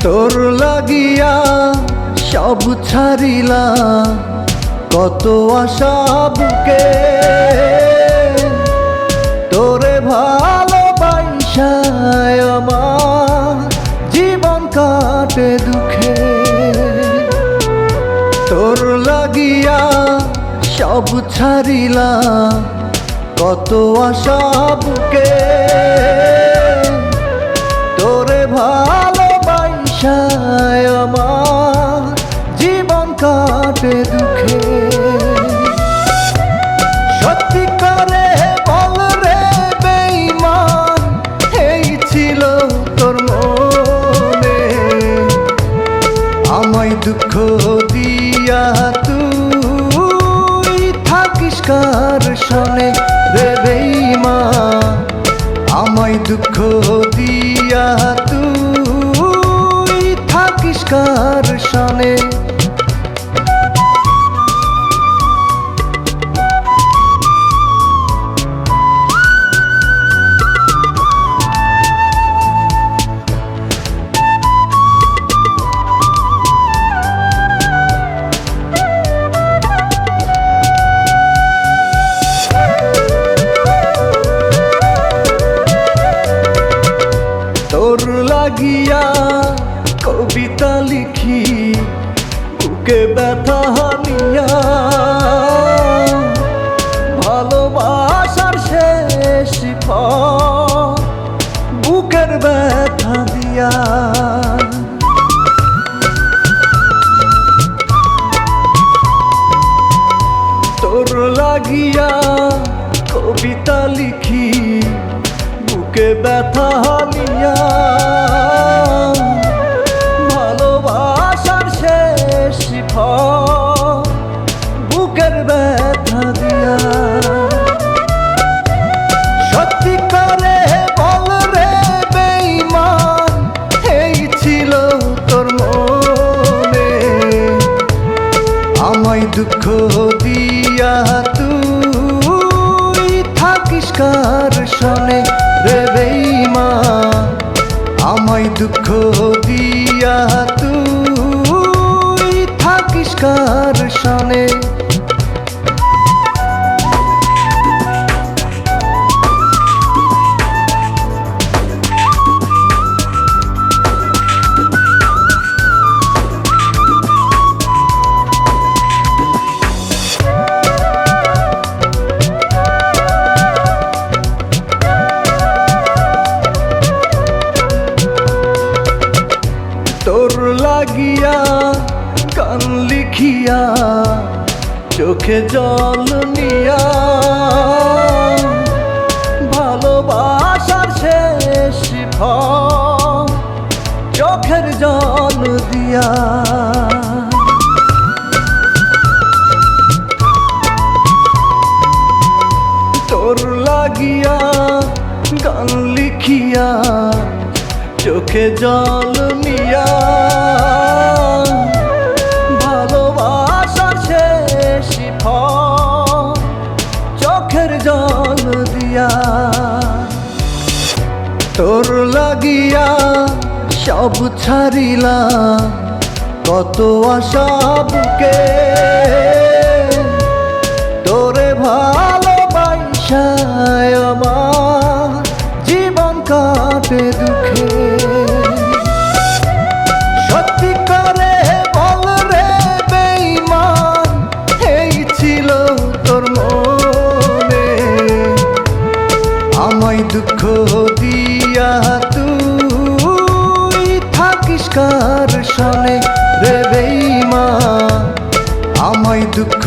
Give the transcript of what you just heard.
তোর লাগিয়া সব ছাড়িলাম, কত আশা বুকে তোরে ভালোবাসায় আমার জীবন কাটে দুঃখে। তোর লাগিয়া সব ছাড়িলাম, কত আশা বুকে তোরে ভালোবাসায় আমার জীবন কাটে দুঃখে। সত্যি করে বল রে বেঈমান, এই ছিল তোর মনে, আমায় দুঃখ দিয়া তুই থাকিস কার সনে রে বেঈমান, আমায় দুঃখ দিয়া তুই থাকিস কার সনে। তোর লাগিয়া কবিতা লিখি বুকে ব্যথা নিয়া, ভালোবাসার শেষ ফল বুকের ব্যথা দিয়া। তোর লাগিয়া কবিতা লিখি বুকে ব্যথা নিয়া, ভালোবাসার শেষ ফল বুকের ব্যথা দিয়া। সত্যি করে বল রে বেঈমান, এই ছিল তোর মনে, আমায় দুঃখ দিয়া তুই থাকিস কার সনে রে বেঈমান, আমায় দুঃখ দিয়া তুই থাকিস কার সনে। তোর লাগিয়া গান লিখিয়া চোখে জল নিয়া, ভালোবাসার শেষ ফল চোখের জল দিয়া। তোর লাগিয়া গান লিখিয়া চোখে জল নিয়া, ভালোবাসার শেষ ফল চোখের জল দিয়া। তোর লাগিয়া সব ছাড়িলাম, কত আশা বুকে তোরে ভালোবাসায় আমার জীবন কাটে দুঃখে। সত্যি করে বল রে বেঈমান, এই ছিল তোর মনে, আমায় দুঃখ দিয়া তুই থাকিস কার সনে রে বেঈমান, আমায় দুঃখ